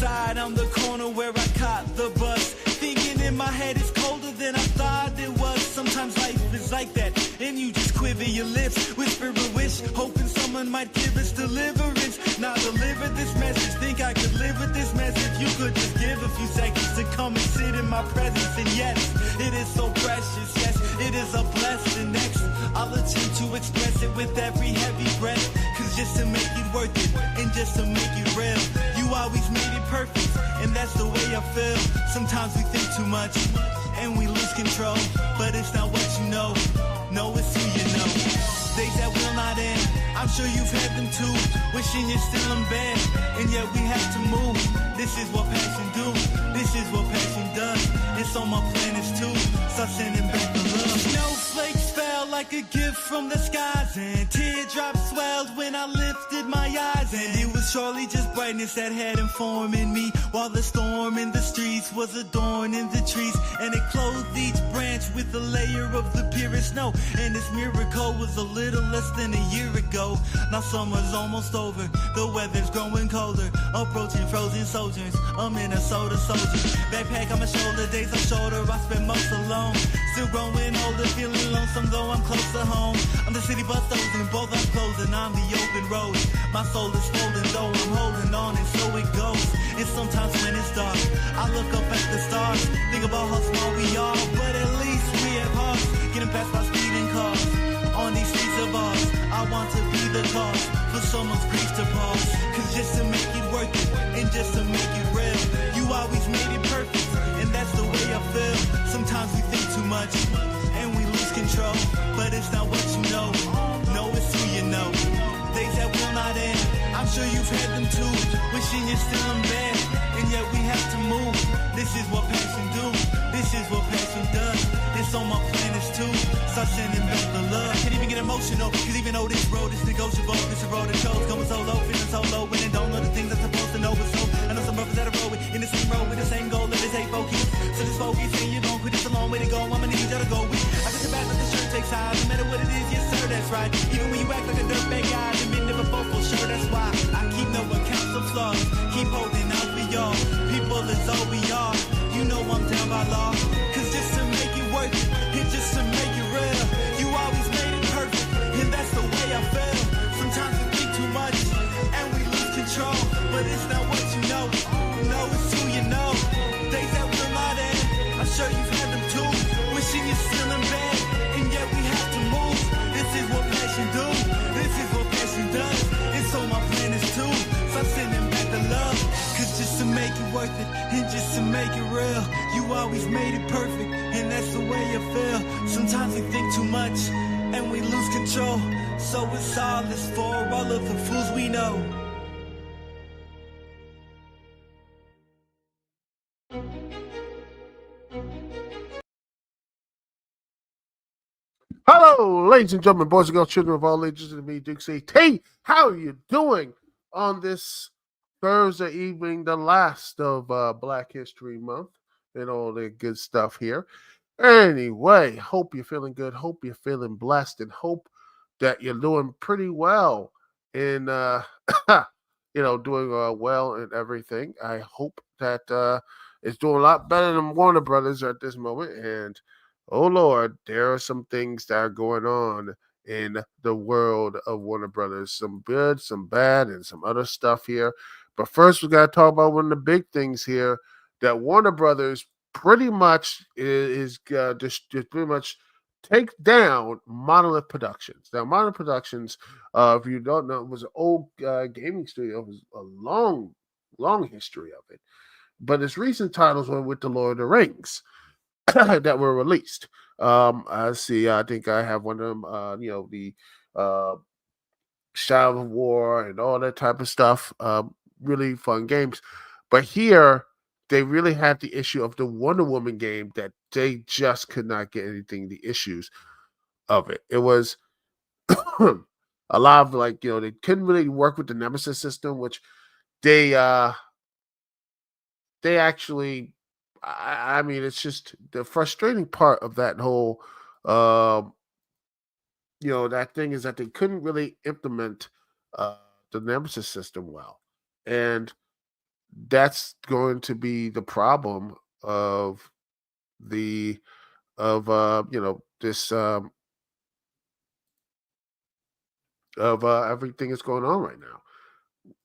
side, I'm the corner where I caught the bus. Thinking in my head it's colder than I thought it was. Sometimes life is like that, and you just quiver your lips, whisper a wish, hoping someone might give us deliverance. Now deliver this message, think I could live with this message. You could just give a few seconds to come and sit in my presence. And yes, it is so precious, yes, it is a blessing. Next, I'll attempt to express it with every heavy breath, cause just to make it worth it, and just to make it real, you always made it perfect, and that's the way I feel. Sometimes we think too much, and we lose control, but it's not what you know, no, it's who you know. Days that will not end, I'm sure you've had them too, wishing you're still in bed, and yet we have to move. This is what passion do, this is what passion does. It's on my planets too, start sending back the love. Snowflakes fell like a gift from the skies, and teardrops swelled when I lifted my eyes. And it was surely just brightness that had informed in me, while the storm in the streets was adorning the trees, and it clothed each branch with a layer of the purest snow. And this miracle was a little less than a year ago. Now summer's almost over, the weather's growing colder, approaching frozen soldiers, a Minnesota soldier. Backpack on my shoulder, days are shorter, I spend most alone. Still growing older, feeling lonesome though I'm close to home. I'm the city bus and both are closing, I'm the open road. My soul is swollen though I'm holding on, and so it goes. And sometimes when it's dark, I look up at the stars, think about how small we are, but at least we have hearts, getting past my speeding cars. On these streets of ours, I want to be the cause for someone's grief to pause. Cause just to make it worth it, and just to make it real, you always made it perfect, and that's the way I feel. Sometimes we think too much, and we lose control, but it's not what you know, no, it's who you know. Days that will not end, I'm sure you've had them too, wishing you're still in bed, and yet we have to move. This is what passion do, this is what passion does. It's on my planets too, start sending back the love. I can't even get emotional, cause even though this road is negotiable, this is a road I chose, going solo, feeling solo, when they don't know the things I'm supposed to know. But so, I know some brothers that are rolling in the same road with the same goal, and they say focus. So just focus, and you don't quit, it's a long way to go, I'ma need y'all to go with. I got your back like the shirt takes size, no matter what it is, yes sir, that's right. Even when you act like a dirtbag guy, and been never both for sure, that's why I keep no accounts of flaws, keep holding out for y'all. People is all we are, you know I'm down by law. Cause just to make it work, and just to make it real, you always made it perfect, and that's the way I feel. Sometimes we think too much, and we lose control, but it's not what you know, no, it's who you know. Days that will not end, I'm sure you've had them too, wishing you're still in bed, and yet we have to move. This is what passion do, this is what passion does. It's on my planets too, so I'm sending back the love. Cause just to make it worth it, and just to make it real, you always made it perfect, and that's the way you feel. Sometimes we think too much, and we lose control, so it's all this for all of the fools we know. Hello, ladies and gentlemen, boys and girls, children of all ages, and me, Dukect. Hey, how are you doing on this Thursday evening, the last of Black History Month, and all the good stuff here? Anyway, hope you're feeling good, hope you're feeling blessed, and hope that you're doing pretty well in, doing well and everything. I hope that it's doing a lot better than Warner Brothers at this moment, and oh Lord, there are some things that are going on in the world of Warner Brothers. Some good, some bad, and some other stuff here. But first, we got to talk about one of the big things here, that Warner Brothers pretty much is just pretty much take down Monolith Productions. Now, Monolith Productions, if you don't know, was an old gaming studio. It was a long history of it. But its recent titles were with the Lord of the Rings that were released. I see. I think I have one of them. The Shadow of War and all that type of stuff. Really fun games. But here, they really had the issue of the Wonder Woman game that they just could not get anything. The issues of it. It was a lot of they couldn't really work with the Nemesis system, which they actually. I mean, it's just the frustrating part of that whole, that thing is that they couldn't really implement the Nemesis system well. And that's going to be the problem of the of this of everything that's going on right now.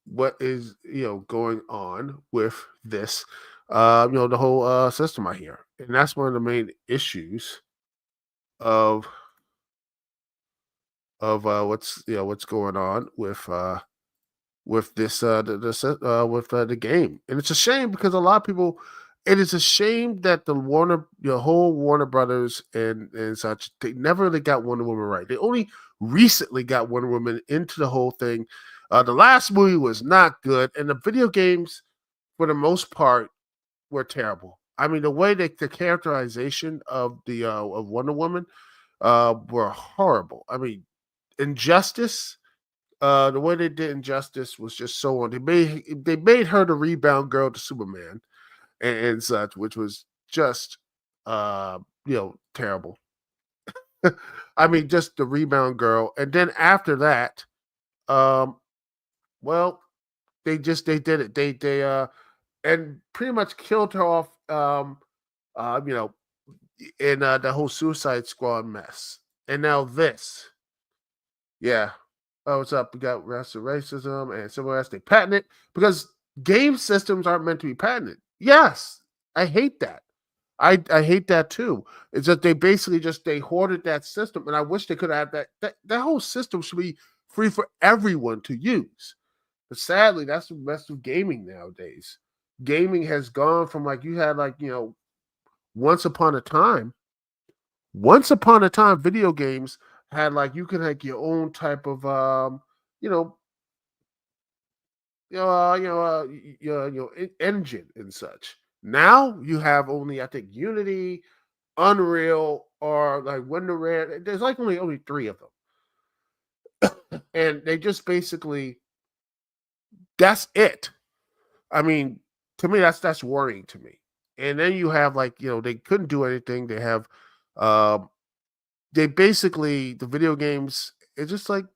What is going on with this the whole system I hear, and that's one of the main issues of what's going on with this with the game. And it's a shame because a lot of people, it is a shame that the whole Warner Brothers and such, they never really got Wonder Woman right. They only recently got Wonder Woman into the whole thing. The last movie was not good, and the video games, for the most part, were terrible. I mean, the way that the characterization of the of Wonder Woman were horrible. I mean, Injustice, the way they did Injustice was just so on. They made her the rebound girl to Superman and such, which was just terrible. I mean, just the rebound girl. And then after that, um, well, they did it. They and pretty much killed her off uh, you know, in the whole Suicide Squad mess. And now this. Yeah. Oh, what's up? We got racial racism and civil rights. They patent it because game systems aren't meant to be patented. Yes, I hate that. I hate that too. It's that they basically just they hoarded that system, and I wish they could have that whole system should be free for everyone to use. But sadly, that's the best of gaming nowadays. Gaming has gone from like you had like once upon a time video games had like you could have your own type of you know engine and such. Now you have only I think Unity, Unreal, or like WonderRare. There's like only three of them, and they just basically that's it. I mean, to me that's worrying to me. And then you have like they couldn't do anything. They have um they basically the video games. It's just like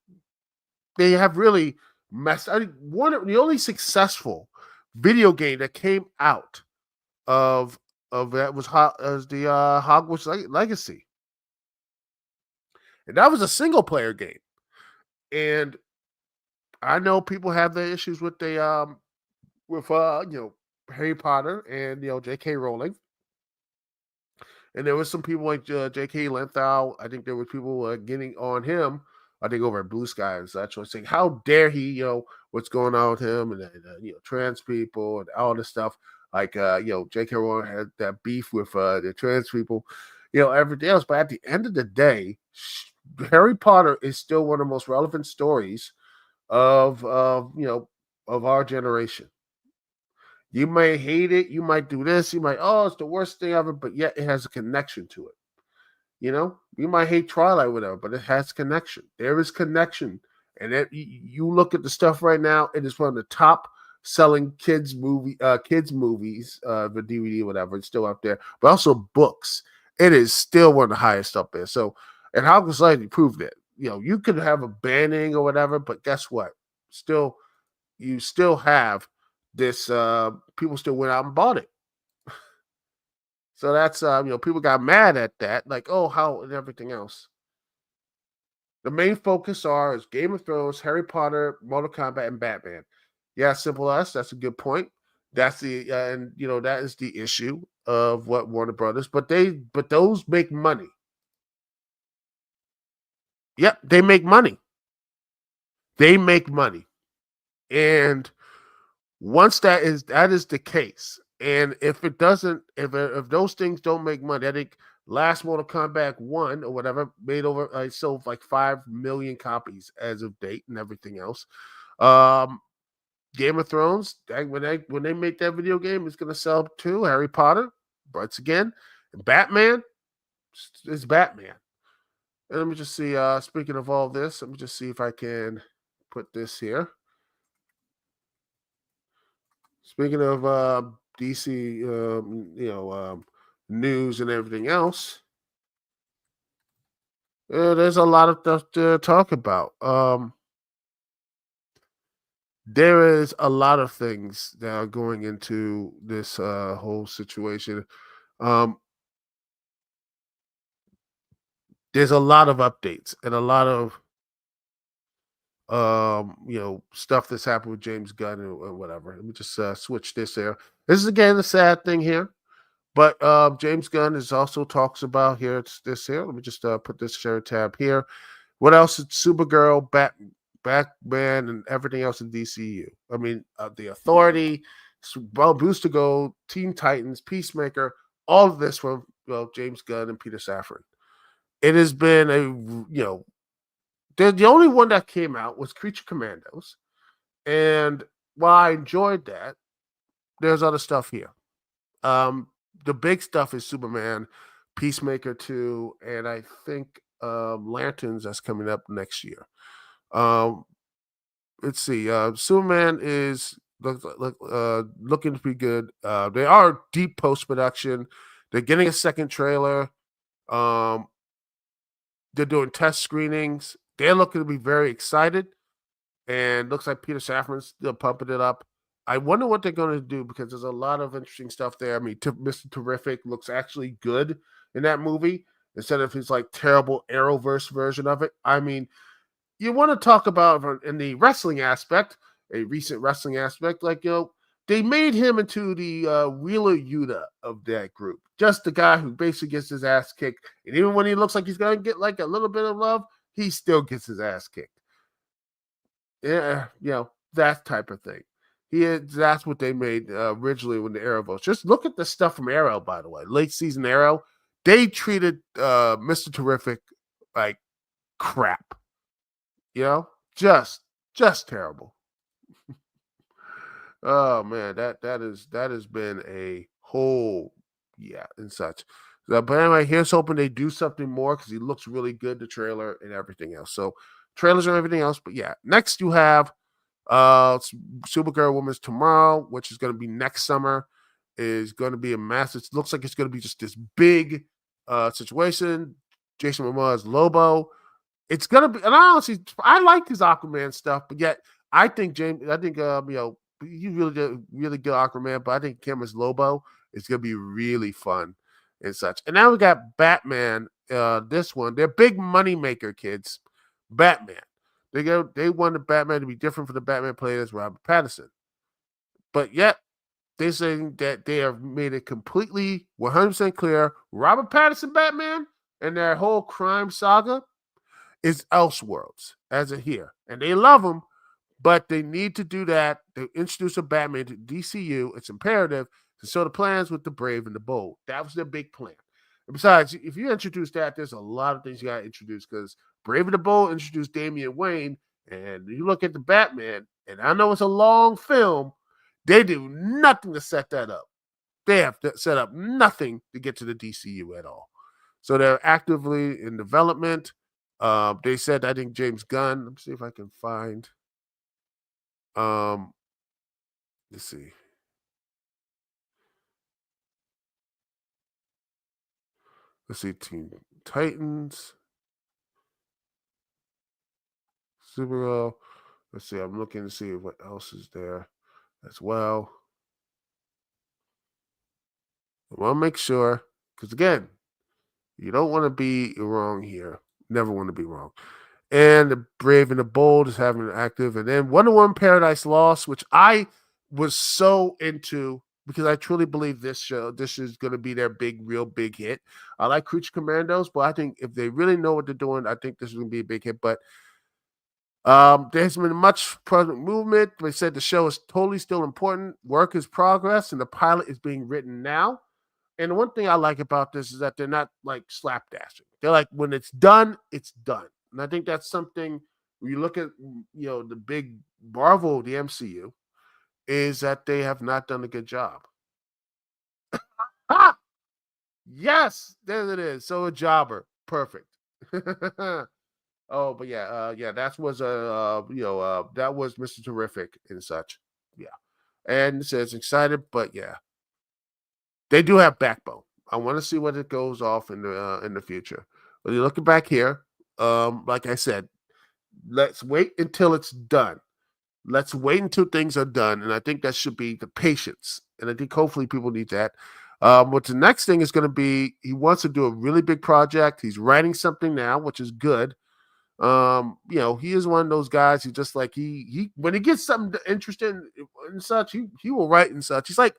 they have really messed. I think one of the only successful video game that came out of that was the Hogwarts Legacy, and that was a single player game. And I know people have their issues with the with Harry Potter and J.K. Rowling. And there was some people like J.K. Lenthal. I think there were people getting on him. I think over at Blue Sky and such, was saying, "How dare he? What's going on with him and trans people and all this stuff." Like J.K. Rowling had that beef with the trans people, everything else. But at the end of the day, Harry Potter is still one of the most relevant stories of our generation. You may hate it, you might do this, you might, it's the worst thing ever, but yet it has a connection to it. You might hate Twilight, whatever, but it has connection. There is connection. And you look at the stuff right now, it is one of the top selling kids movies, the DVD, whatever, it's still up there, but also books. It is still one of the highest up there. So, and Hogwarts Legacy proved it. You could have a banning or whatever, but guess what? You still have this people still went out and bought it. So that's people got mad at that, like, oh, how and everything else. The main focus is Game of Thrones, Harry Potter, Mortal Kombat, and Batman. Yeah, simple as that's a good point. That's the and that is the issue of what Warner Brothers, but those make money. Yep, they make money. They make money, and once that is the case, and if it doesn't, if those things don't make money, I think last Mortal Kombat 1 or whatever made over sold like 5 million copies as of date and everything else. Game of Thrones, when they make that video game, it's gonna sell too. Harry Potter, once again, Batman is Batman. And let me just see. Speaking of all this, let me just see if I can put this here. Speaking of DC, news and everything else, there's a lot of stuff to talk about. there is a lot of things that are going into this whole situation. Um, there's a lot of updates and a lot of stuff that's happened with James Gunn and whatever. Let me just switch this here. This is again the sad thing here, but James Gunn is also talks about here. It's this here. Let me just put this share tab here. What else? It's Supergirl, Batman, and everything else in DCU. I mean, the Authority, Booster Gold, Teen Titans, Peacemaker, all of this from James Gunn and Peter Safran. It has been the only one that came out was Creature Commandos, and while I enjoyed that, there's other stuff here. The big stuff is Superman, Peacemaker 2, and I think Lanterns that's coming up next year. Let's see. Superman is looking to be good. They are deep post production. They're getting a second trailer. They're doing test screenings. They're looking to be very excited, and looks like Peter Safran's still pumping it up. I wonder what they're going to do because there's a lot of interesting stuff there. I mean, Mr. Terrific looks actually good in that movie instead of his like terrible Arrowverse version of it. I mean, you want to talk about in the wrestling aspect, a recent wrestling aspect, like they made him into the Wheeler Yuta of that group, just the guy who basically gets his ass kicked, and even when he looks like he's going to get like a little bit of love, he still gets his ass kicked. Yeah, that type of thing. That's what they made originally when the Arrowverse. Just look at the stuff from Arrow, by the way. Late season Arrow, they treated Mr. Terrific like crap. Just terrible. Oh man, that has been a whole and such. But anyway, here's hoping they do something more because he looks really good, the trailer and everything else. So trailers and everything else. But yeah, next you have Supergirl Women's Tomorrow, which is going to be next summer, is going to be a massive. It looks like it's going to be just this big situation. Jason Momoa's Lobo. It's gonna be, and honestly, I like his Aquaman stuff, but yet I think you really did really good Aquaman, but I think him as Lobo is gonna be really fun and such. And now we got Batman. This one, they're big money maker kids. Batman. They wanted Batman to be different from the Batman played as Robert Pattinson, but yet they're saying that they have made it completely 100% clear Robert Pattinson Batman and their whole crime saga is Elseworlds as a here. And they love him, but they need to do that. They introduce a Batman to DCU. It's imperative to show the plans with the brave and the bold. That was their big plan. And besides, if you introduce that, there's a lot of things you got to introduce because Brave and the Bold introduced Damian Wayne. And you look at the Batman, and I know it's a long film, they do nothing to set that up. They have to set up nothing to get to the DCU at all. So they're actively in development. They said, I think James Gunn. Let me see if I can find. Let's see. Let's see. Teen Titans, Supergirl. Let's see. I'm looking to see what else is there as well. I want to make sure, because again, you don't want to be wrong here. Never want to be wrong. And the Brave and the Bold is having an active. And then Wonder Woman Paradise Lost, which I was so into because I truly believe this is going to be their real big hit. I like Creature Commandos, but I think if they really know what they're doing, I think this is going to be a big hit. But there's been much present movement. They said the show is totally still important. Work is progress, and the pilot is being written now. And the one thing I like about this is that they're not like slapdashing. They're like, when it's done, it's done. And I think that's something when you look at the big Marvel, the MCU, is that they have not done a good job. Ah! Yes, there it is. So a jobber. Perfect. Oh, but that was that was Mr. Terrific and such. Yeah. And it says excited, but yeah. They do have backbone. I want to see what it goes off in the future. But you're looking back here, like I said, let's wait until it's done. Let's wait until things are done. And I think that should be the patience. And I think hopefully people need that. What the next thing is going to be, he wants to do a really big project. He's writing something now, which is good. He is one of those guys who just like he when he gets something interesting and such, he will write and such. He's like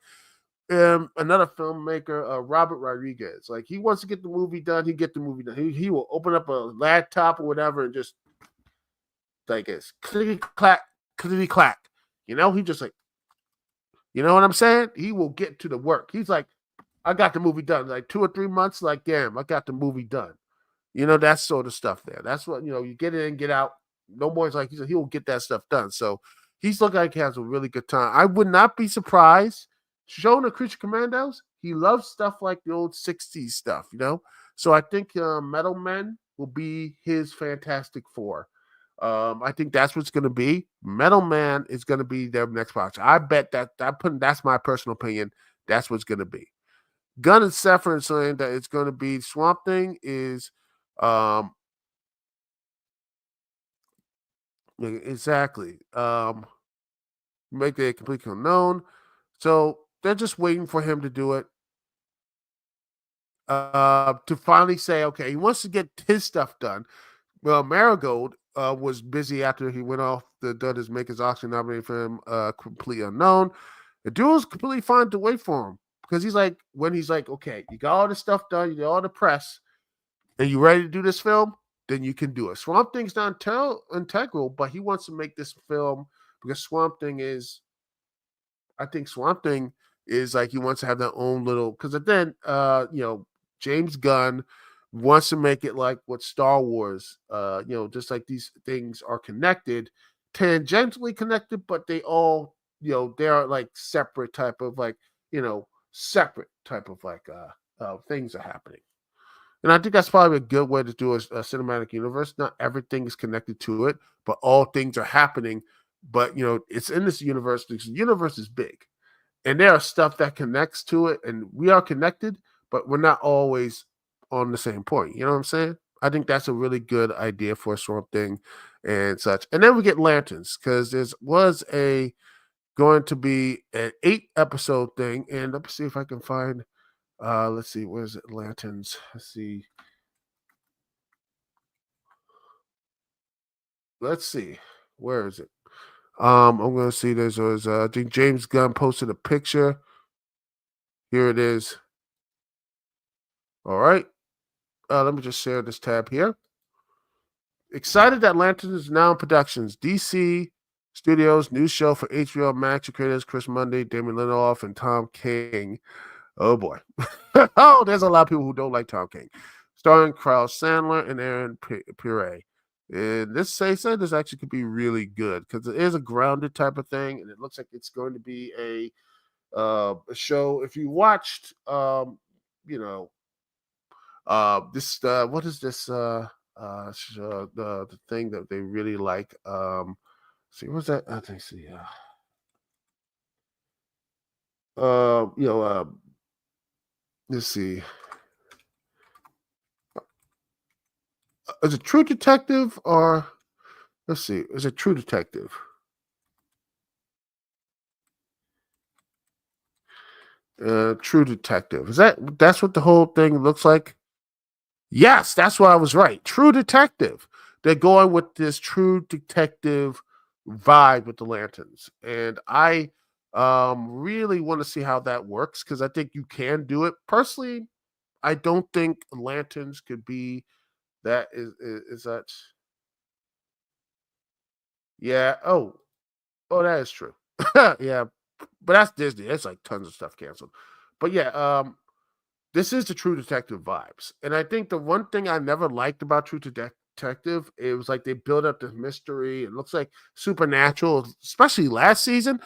another filmmaker, Robert Rodriguez. Like he wants to get the movie done, he get the movie done. He will open up a laptop or whatever and just like it's clickety clack, clickety clack. He just like, you know what I'm saying? He will get to the work. He's like, I got the movie done. Like 2 or 3 months, like damn, I got the movie done. That sort of stuff there. That's what, you get in, get out. No more. Like he said, he will get that stuff done. So he's looking like he has a really good time. I would not be surprised. Showing the Creature Commandos, he loves stuff like the old 60s stuff. So I think Metal Men will be his Fantastic Four. I think that's what's going to be. Metal Man is going to be their next project. I bet that's my personal opinion. That's what's going to be. Gunn and Safran saying that it's going to be Swamp Thing is exactly make it completely unknown. So they're just waiting for him to do it. To finally say, okay, he wants to get his stuff done. Well, Marigold was busy after he went off the done his Makers Auction nominated for him, completely unknown. The dude was completely fine to wait for him because he's like, okay, you got all this stuff done, you got all the press, and you ready to do this film, then you can do it. Swamp Thing's not integral, but he wants to make this film because Swamp Thing is like he wants to have their own little, because then James Gunn wants to make it like what Star Wars, just like these things are connected, tangentially connected, but they all, they are like separate type of like, things are happening. And I think that's probably a good way to do a cinematic universe. Not everything is connected to it, but all things are happening. But, it's in this universe because the universe is big. And there are stuff that connects to it, and we are connected, but we're not always on the same point. You know what I'm saying? I think that's a really good idea for a Swamp Thing and such. And then we get Lanterns, because there was going to be an 8-episode thing. And let me see if I can find, let's see, where's it? Lanterns. Let's see. Where is it? I'm going to see there's I think James Gunn posted a picture. Here it is. All right. Let me just share this tab here. Excited that Lanterns is now in productions. DC Studios new show for HBO Max. Creators Chris Mundy, Damon Lindelof, and Tom King. Oh boy. Oh, there's a lot of people who don't like Tom King. Starring Kyle Sandler and Aaron Pire. And this this actually could be really good because it is a grounded type of thing, and it looks like it's going to be a show. If you watched, this what is this the thing that they really like? See, what's that? I think see. Let's see. Is it True Detective or let's see? Is it True Detective? True Detective. That's what the whole thing looks like? Yes, that's why I was right. True Detective. They're going with this True Detective vibe with the Lanterns, and I really want to see how that works because I think you can do it. Personally, I don't think Lanterns could be that. Is that? Yeah. Oh, that is true. Yeah, but that's Disney. It's like tons of stuff canceled. But yeah, this is the True Detective vibes. And I think the one thing I never liked about True Detective, it was like they build up this mystery. It looks like supernatural, especially last season.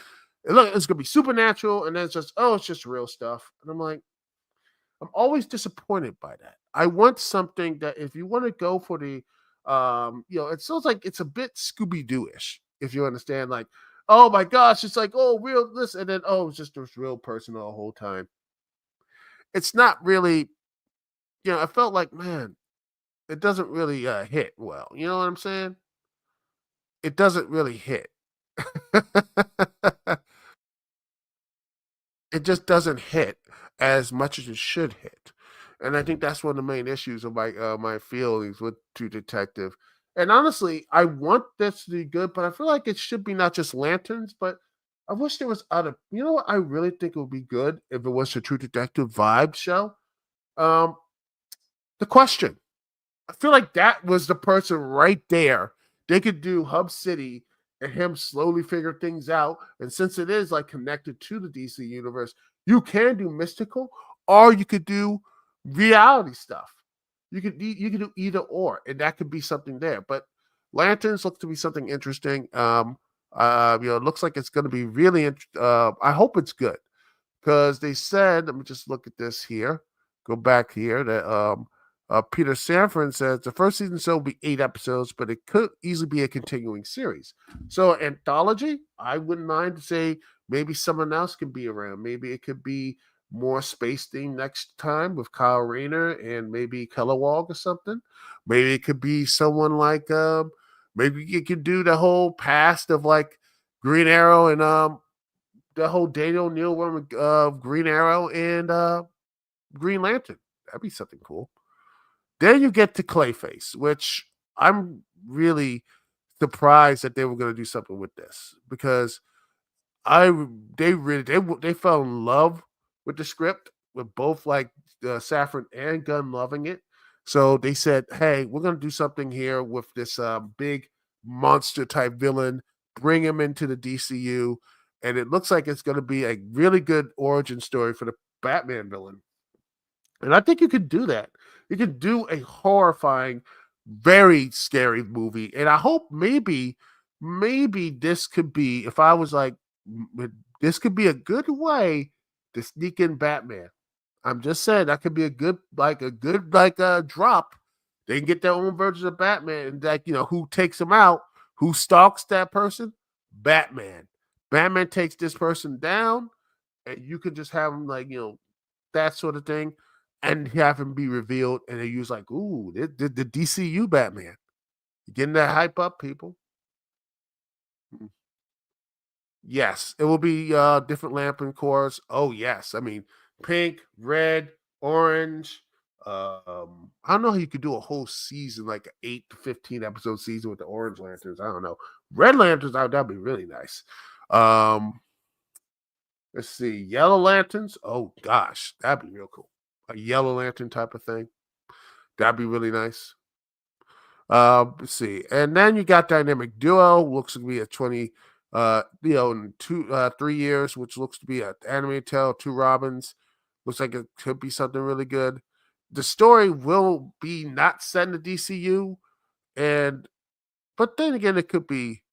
It's gonna be supernatural, and then it's just real stuff. And I'm like, I'm always disappointed by that. I want something that if you want to go for the it feels like it's a bit Scooby-Doo-ish, if you understand, like, oh my gosh, it's like, oh, real this, and then it's just this real person the whole time. It's not really, I felt like, man, it doesn't really hit well. You know what I'm saying? It doesn't really hit. It just doesn't hit as much as it should hit. And I think that's one of the main issues of my feelings with True Detective. And honestly, I want this to be good, but I feel like it should be not just lanterns, but I wish there was other. You know what? I really think it would be good if it was a True Detective vibe show. Um, the Question. I feel like that was the person right there. They could do Hub City and him slowly figure things out. And since it is like connected to the DC universe, you can do mystical or you could do reality stuff. You could do either or, and that could be something there. But Lanterns looks to be something interesting. It looks like it's going to be really. I hope it's good because they said, let me just look at this here, go back here, that Peter Safran says the first season show will be 8 episodes, but it could easily be a continuing series. So, anthology, I wouldn't mind to say maybe someone else can be around. Maybe it could be more space themed next time with Kyle Rayner and maybe Kellogg or something. Maybe it could be someone like, maybe you could do the whole past of like Green Arrow and the whole Daniel O'Neill one of Green Arrow and Green Lantern. That'd be something cool. Then you get to Clayface, which I'm really surprised that they were going to do something with this because I they fell in love with the script with both like Safran and Gunn loving it. So they said, "Hey, we're going to do something here with this big monster type villain. Bring him into the DCU, and it looks like it's going to be a really good origin story for the Batman villain." And I think you could do that. You could do a horrifying, very scary movie. And I hope maybe this could be, if I was like, this could be a good way to sneak in Batman. I'm just saying that could be a good drop. They can get their own version of Batman, and like who takes them out, who stalks that person, Batman. Batman takes this person down, and you could just have them like that sort of thing, and have him be revealed, and they use like, ooh, the DCU Batman. You getting that hype up, people? Mm. Yes, it will be different lamp and cores. Oh yes, I mean pink, red, orange. I don't know how you could do a whole season, like an 8 to 15 episode season with the orange lanterns. I don't know. Red lanterns, that'd be really nice. Um, let's see, yellow lanterns. Oh gosh, that'd be real cool. A yellow lantern type of thing. That'd be really nice. Let's see, and then you got dynamic duo. Looks to be a 20, in 3 years, which looks to be an animated tale. Two Robins. Looks like it could be something really good. The story will be not set in the DCU, and but then again, it could be.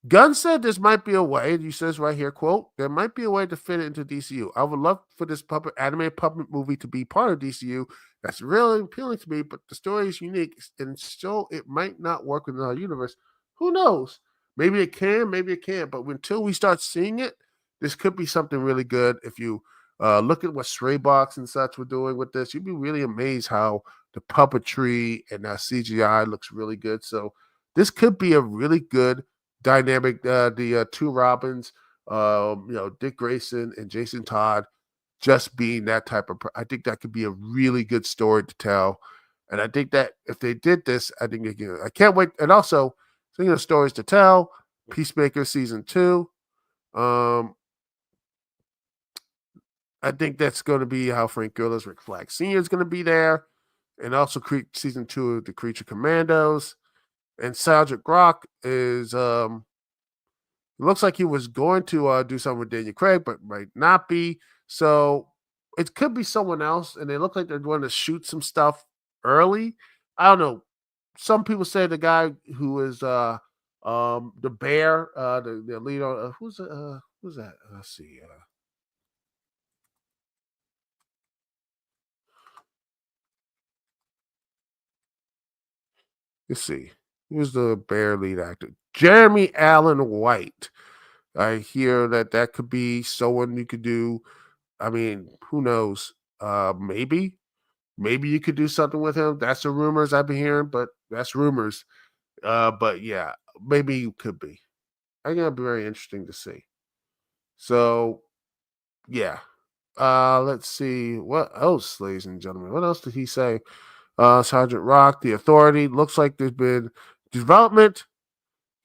Gunn said this might be a way, he says right here, quote, there might be a way to fit it into DCU. I would love for this animated puppet movie to be part of DCU. That's really appealing to me, but the story is unique and so it might not work within our universe. Who knows? Maybe it can, maybe it can't. But until we start seeing it, this could be something really good. If you look at what Straybox and such were doing with this, you'd be really amazed how the puppetry and CGI looks really good. So this could be a really good dynamic. The two Robins, Dick Grayson and Jason Todd, just being that type of. I think that could be a really good story to tell, and I think that if they did this, I think they can. I can't wait. And also, thinking of stories to tell, Peacemaker season 2. Um, I think that's going to be how Frank Grillo's Rick Flag Senior is going to be there, and also season 2 of the Creature Commandos, and Sergeant Grock is it looks like he was going to do something with Daniel Craig, but might not be. So it could be someone else, and they look like they're going to shoot some stuff early. I don't know. Some people say the guy who is the bear, the lead on who's that? Let's see. Let's see. Who's the bear lead actor? Jeremy Allen White. I hear that could be someone you could do. I mean, who knows? Maybe you could do something with him. That's the rumors I've been hearing, but that's rumors. But yeah. maybe you could be. I think it'll be very interesting to see. So yeah. Let's see what else, ladies and gentlemen. What else did he say? Sergeant Rock, the Authority. Looks like there's been development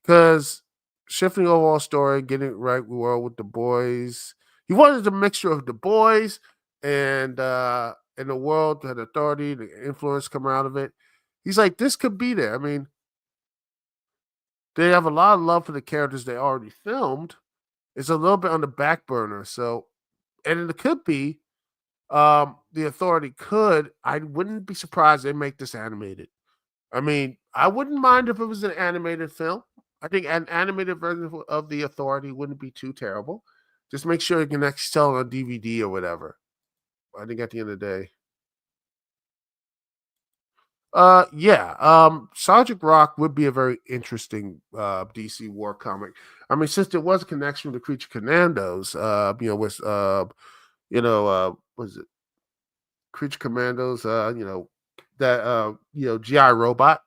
because shifting overall story, getting it right world with the boys. He wanted a mixture of the boys and in the world, the Authority, the influence coming out of it. He's like, this could be there. I mean, they have a lot of love for the characters they already filmed. It's a little bit on the back burner. So, and it could be the Authority could. I wouldn't be surprised they make this animated. I mean, I wouldn't mind if it was an animated film. I think an animated version of the Authority wouldn't be too terrible. Just make sure you can actually sell it on DVD or whatever. I think at the end of the day. Yeah. Sergeant Rock would be a very interesting DC war comic. I mean, since there was a connection with the Creature Commandos, with was it Creature Commandos, GI Robot.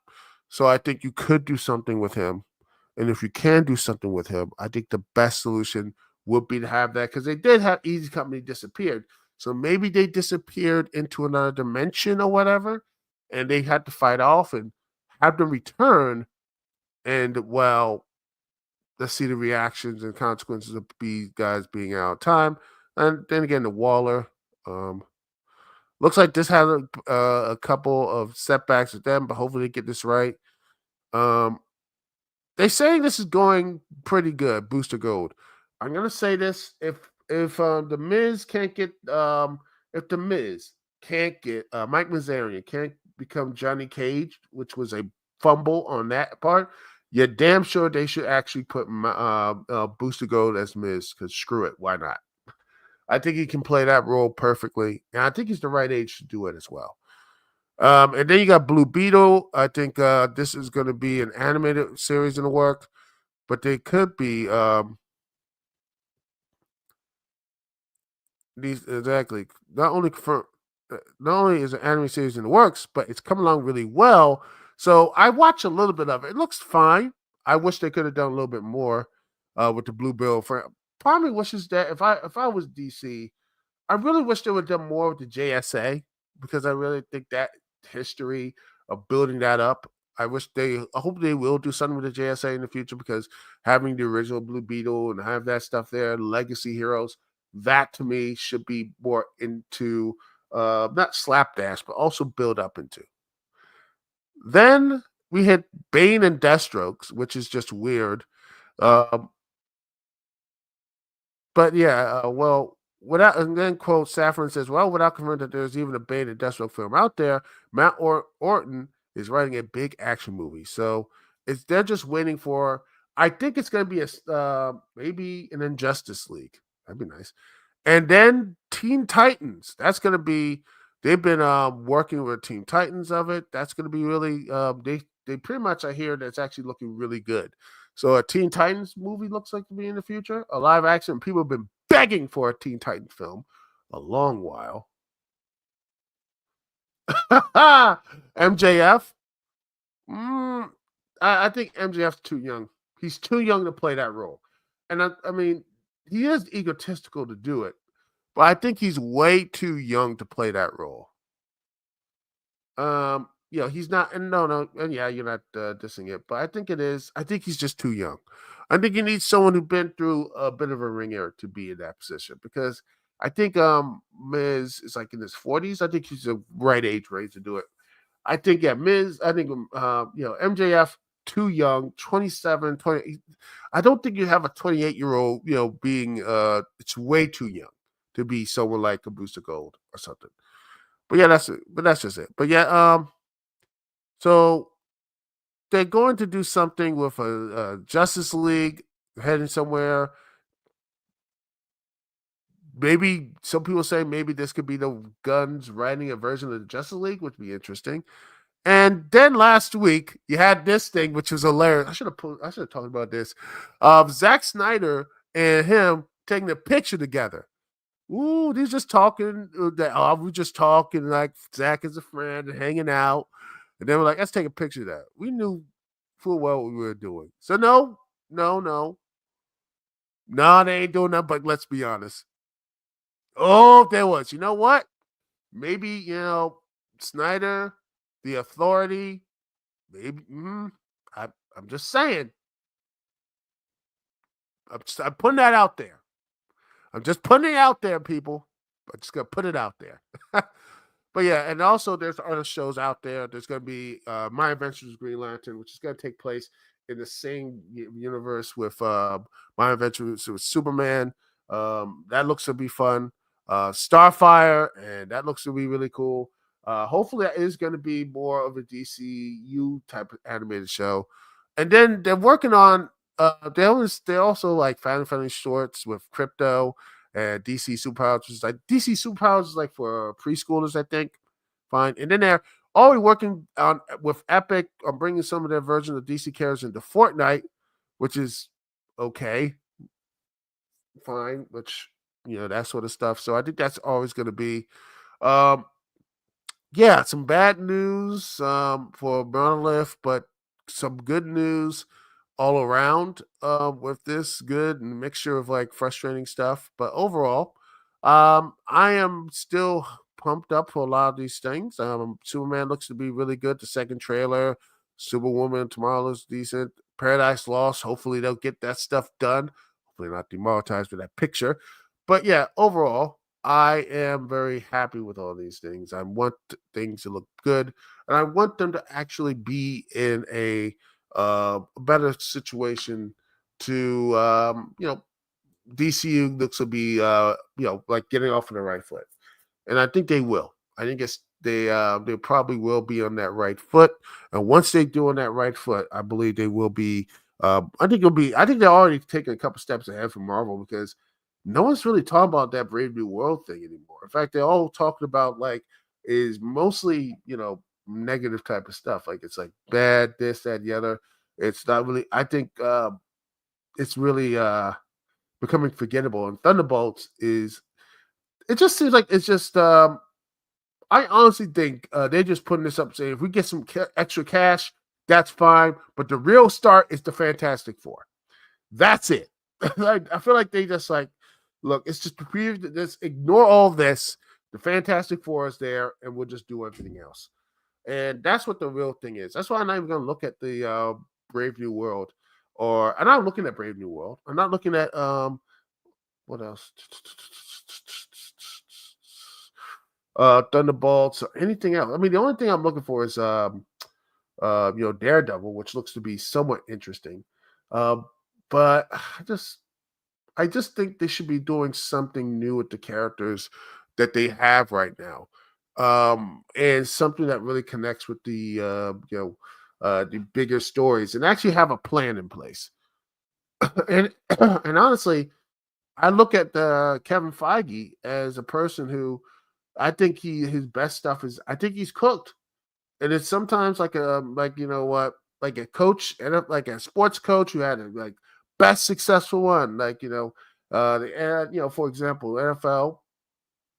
So I think you could do something with him. And if you can do something with him, I think the best solution would be to have that because they did have Easy Company disappeared. So maybe they disappeared into another dimension or whatever, and they had to fight off and have them return. And well, let's see the reactions and consequences of these guys being out of time. And then again, the Waller. Looks like this had a couple of setbacks with them, but hopefully they get this right. They saying this is going pretty good. Booster Gold. I'm gonna say this: if the Miz can't get if the Miz can't get Mike Mazarian can't become Johnny Cage, which was a fumble on that part, you're damn sure they should actually put Booster Gold as Miz because screw it, why not? I think he can play that role perfectly, and I think he's the right age to do it as well. And then you got Blue Beetle. I think this is going to be an animated series in the work, but they could be these exactly not only is an anime series in the works, but it's coming along really well. So I watched a little bit of it. It looks fine. I wish they could have done a little bit more with the Blue Beetle. Part of me wishes that if I was DC, I really wish they would have done more with the JSA because I really think that history of building that up. I hope they will do something with the JSA in the future because having the original Blue Beetle and have that stuff there, legacy heroes, that to me should be more into not slapdash, but also build up into. Then we hit Bane and Deathstrokes, which is just weird. Um, But yeah, without and then quote Safran says, "Well, without confirming that there's even a Bane and Deathstroke film out there, Matt Orton is writing a big action movie. So they're just waiting for. I think it's going to be maybe an Injustice League. That'd be nice. And then Teen Titans. That's going to be. They've been working with Teen Titans of it. That's going to be really. They pretty much I hear that's actually looking really good. So a Teen Titans movie looks like to be in the future. A live action. People have been begging for a Teen Titans film a long while. MJF. I think MJF's too young. He's too young to play that role. And I mean, he is egotistical to do it, but I think he's way too young to play that role. He's not, and no, and yeah, you're not dissing it, but I think it is. I think he's just too young. I think you need someone who's been through a bit of a ringer to be in that position because I think Miz is like in his 40s. I think he's the right age range to do it. I think Miz. I think MJF too young, 27, 20. I don't think you have a 28-year-old, being it's way too young to be someone like a Booster Gold or something. But yeah, that's it. But that's just it. But yeah, so they're going to do something with a Justice League heading somewhere. Maybe some people say maybe this could be the Gunn's writing a version of the Justice League, which would be interesting. And then last week you had this thing, which was hilarious. I should have talked about this. Zack Snyder and him taking a picture together. Ooh, they're just talking. We're just talking like Zach is a friend and hanging out. And then we're like, let's take a picture of that. We knew full well what we were doing. So no, they ain't doing that. But let's be honest. Oh, there was. You know what? Maybe Snyder, the Authority. Maybe I, I'm just saying. I'm putting that out there. I'm just putting it out there, people. I'm just gonna put it out there. But yeah, and also there's other shows out there. There's gonna be My Adventures with Green Lantern, which is gonna take place in the same universe with My Adventures with Superman. That looks to be fun. Starfire, and that looks to be really cool. Hopefully, that is going to be more of a DCU type of animated show. And then they're working on. They're also like family friendly shorts with Crypto and DC Superpowers, which is like DC Superpowers is like for preschoolers, I think. Fine. And then they're already working on with Epic on bringing some of their versions of DC characters into Fortnite, which is okay, fine, which that sort of stuff. So I think that's always going to be, um, yeah, some bad news for Monolith, but some good news all around with this good mixture of like frustrating stuff. But overall, I am still pumped up for a lot of these things. Superman looks to be really good. The second trailer, Superwoman tomorrow looks decent. Paradise Lost. Hopefully they'll get that stuff done. Hopefully not demonetized for that picture. But yeah, overall, I am very happy with all these things. I want things to look good, and I want them to actually be in a better situation to DCU looks to be like getting off on the right foot, and I think they will. I think they probably will be on that right foot, and once they do on that right foot, I believe they will be. I think it'll be. I think they're already taking a couple steps ahead from Marvel because no one's really talking about that Brave New World thing anymore. In fact, they're all talking about like is mostly negative type of stuff. Like it's like bad, this, that, the other. It's not really. I think it's really becoming forgettable. And Thunderbolts is. It just seems like it's just. I honestly think they're just putting this up saying if we get some extra cash, that's fine. But the real start is the Fantastic Four. That's it. I feel like they just like, look, it's just just ignore all this. The Fantastic Four is there, and we'll just do everything else. And that's what the real thing is. That's why I'm not even going to look at the Brave New World, or I'm not looking at Brave New World. I'm not looking at what else? Thunderbolts or anything else. I mean, the only thing I'm looking for is Daredevil, which looks to be somewhat interesting. But I just think they should be doing something new with the characters that they have right now, and something that really connects with the bigger stories, and actually have a plan in place. and and honestly, I look at Kevin Feige as a person who I think his best stuff is I think he's cooked, and it's sometimes like like a coach and like a sports coach who had a like best successful one for example NFL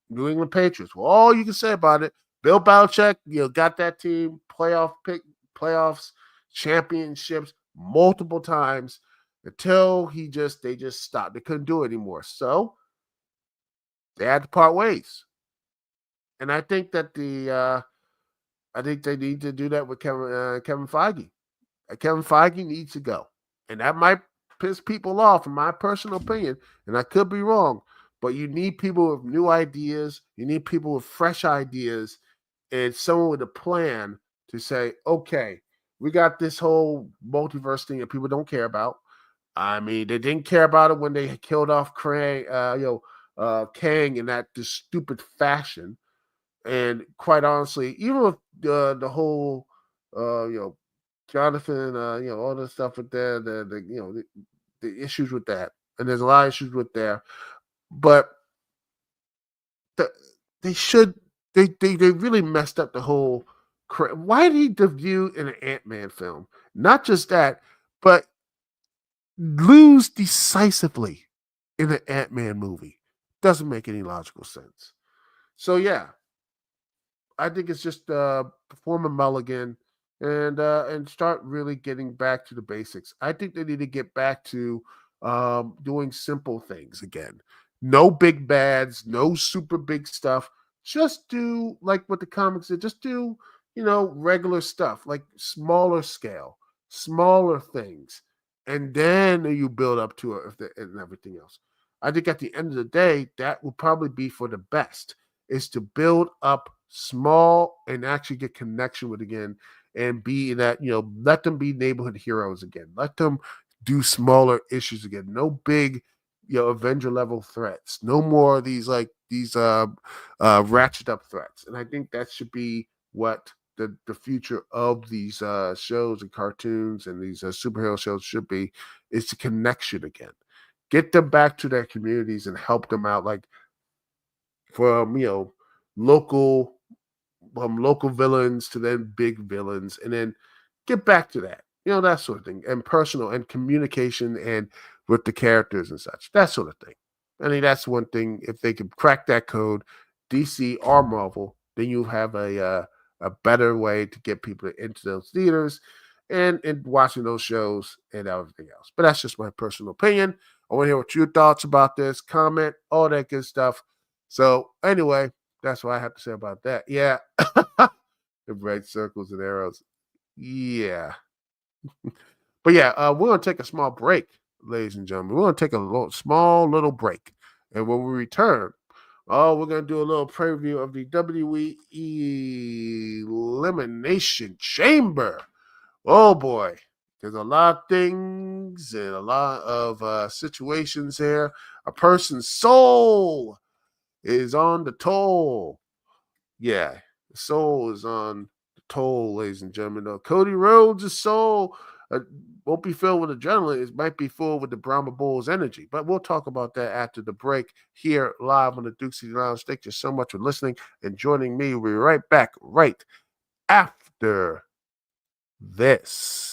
New England Patriots. Well, all you can say about it, Bill Belichick got that team playoffs championships multiple times until they just stopped. They couldn't do it anymore, so they had to part ways. And I think that I think they need to do that with Kevin Feige. Kevin Feige needs to go. And that might piss people off, in my personal opinion, and I could be wrong, but you need people with new ideas. You need people with fresh ideas and someone with a plan to say, okay, we got this whole multiverse thing that people don't care about. I mean, they didn't care about it when they killed off Kang in that this stupid fashion. And quite honestly, even with the whole, Jonathan, all the stuff with that, the issues with that, and there's a lot of issues with there, but the, they should, they really messed up the whole. Why did he debut in an Ant-Man film? Not just that, but lose decisively in an Ant-Man movie. Doesn't make any logical sense. So yeah, I think it's just perform a mulligan and start really getting back to the basics. I think they need to get back to doing simple things again. No big bads, no super big stuff. Just do like what the comics did. Just do regular stuff, like smaller scale, smaller things, and then you build up to it and everything else. I think at the end of the day, that will probably be for the best. Is to build up small and actually get connection with again and be that, let them be neighborhood heroes again. Let them do smaller issues again. No big, Avenger level threats. No more of these ratchet up threats. And I think that should be what the future of these shows and cartoons and these superhero shows should be, is the connection again. Get them back to their communities and help them out, like from local local villains to then big villains, and then get back to that, that sort of thing, and personal and communication and with the characters and such, that sort of thing. I mean, that's one thing. If they could crack that code, DC or Marvel, then you have a better way to get people into those theaters and watching those shows and everything else. But that's just my personal opinion. I want to hear what your thoughts about this, comment, all that good stuff. So anyway, that's what I have to say about that. Yeah. The red circles and arrows. Yeah. But yeah, we're going to take a small break, ladies and gentlemen. We're going to take a small little break. And when we return, we're going to do a little preview of the WWE Elimination Chamber. Oh, boy. There's a lot of things and a lot of situations here. A person's soul is on the toll. Yeah, the soul is on the toll, ladies and gentlemen. Cody Rhodes' soul won't be filled with adrenaline. It might be filled with the Brahma Bulls energy. But we'll talk about that after the break here live on the Dukect Lounge. Thank you so much for listening and joining me. We'll be right back right after this.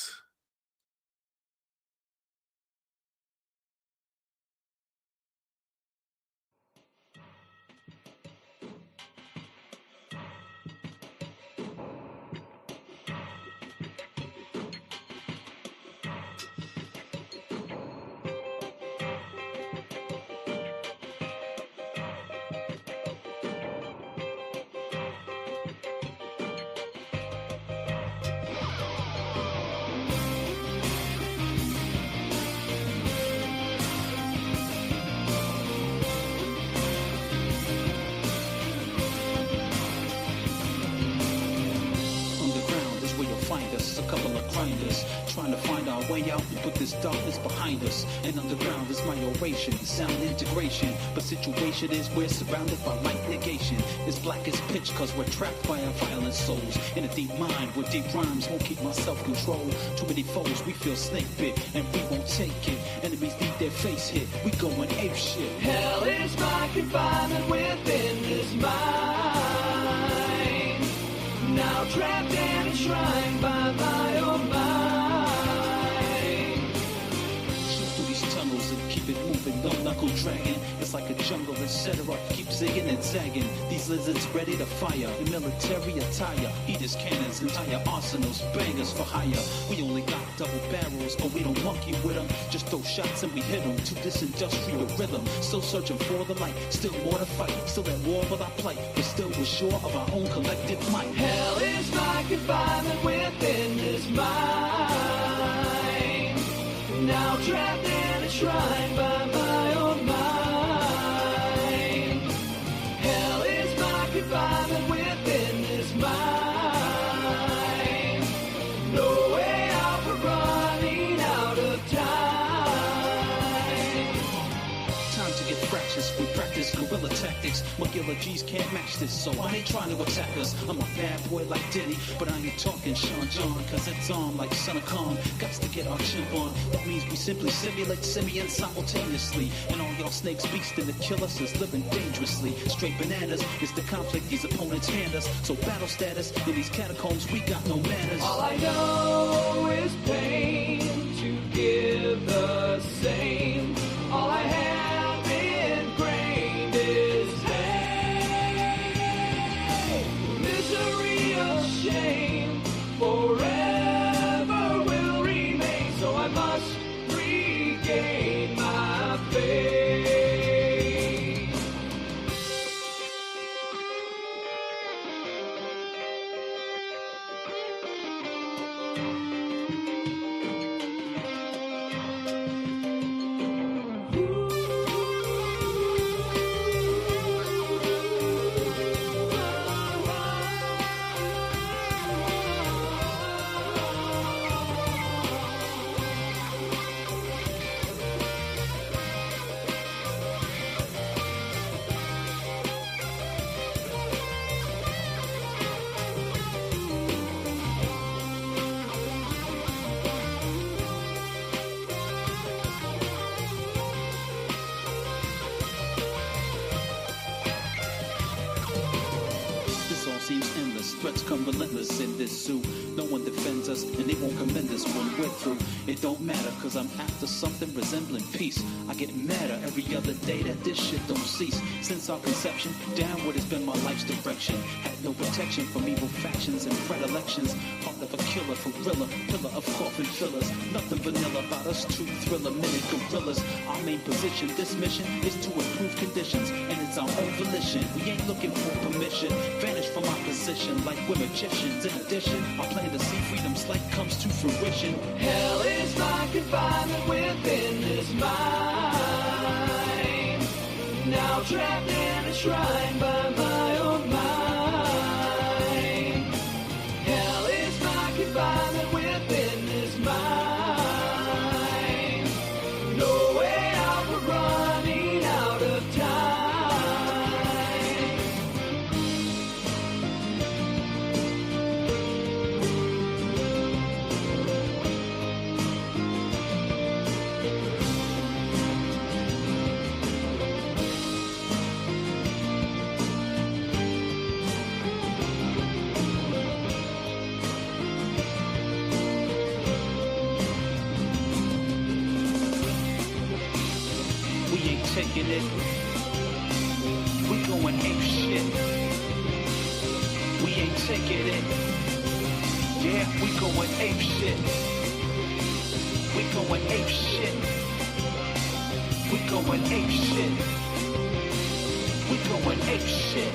Trying to find our way out and put this darkness behind us. And underground is my oration, sound integration. But situation is we're surrounded by light negation. It's black as pitch cause we're trapped by our violent souls. In a deep mind where deep rhymes won't keep my self-control. Too many foes, we feel snake bit and we won't take it. Enemies need their face hit, we going ape shit. Hell is my confinement within this mind. Now trapped and enshrined by my own mind. No knuckle dragon, it's like a jungle, etc. Keep zigging and zagging. These lizards ready to fire in military attire. Heaters, cannons, entire arsenals, bangers for hire. We only got double barrels, but we don't monkey with them. Just throw shots and we hit them to this industrial rhythm. Still searching for the light, still more to fight. Still at war with our plight, but still we're sure of our own collective might. Hell is my confinement within this mind. Now trapped and enshrined by my own mind. Hell is my confinement within this mind. No way out, we're running out of time. Time to get fractious, we practice guerrilla tactics. Regular G's can't match this, so why they trying to attack us? I'm a bad boy like Diddy, but I ain't talking Sean John, cause it's on like Son of Kong. Gots to get our chimp on. That means we simply simulate simians simultaneously. And all y'all snakes beastin' to kill us is living dangerously. Straight bananas is the conflict these opponents hand us. So battle status in these catacombs, we got no manners. All I know is pain to give the same. All I have ingrained is pain. Misery of shame forever. become relentless in this zoo. No one defends us, and they won't commend us when we're through. It don't matter, cause I'm after something resembling peace. I get madder every other day that this shit don't cease. Since our conception, downward has been my life's direction. Had no protection from evil factions and predilections. Heart of a killer, gorilla, pillar of coffin fillers. Nothing vanilla about us, two thriller, minute gorillas. Our main position, this mission, is to improve conditions, and it's our own volition. We ain't looking for permission. Vanish from our position like we're magicians. In addition, our plan to see freedom's light comes to fruition. Hell is my confinement within this mind. Now trapped in a shrine by my own mind. Hell is my confinement within this mind. No way out, we're running out of time. We ain't taking it. We going ape shit. We ain't taking it. Yeah, we going ape shit. We going ape shit. We going ape shit. We going ape shit.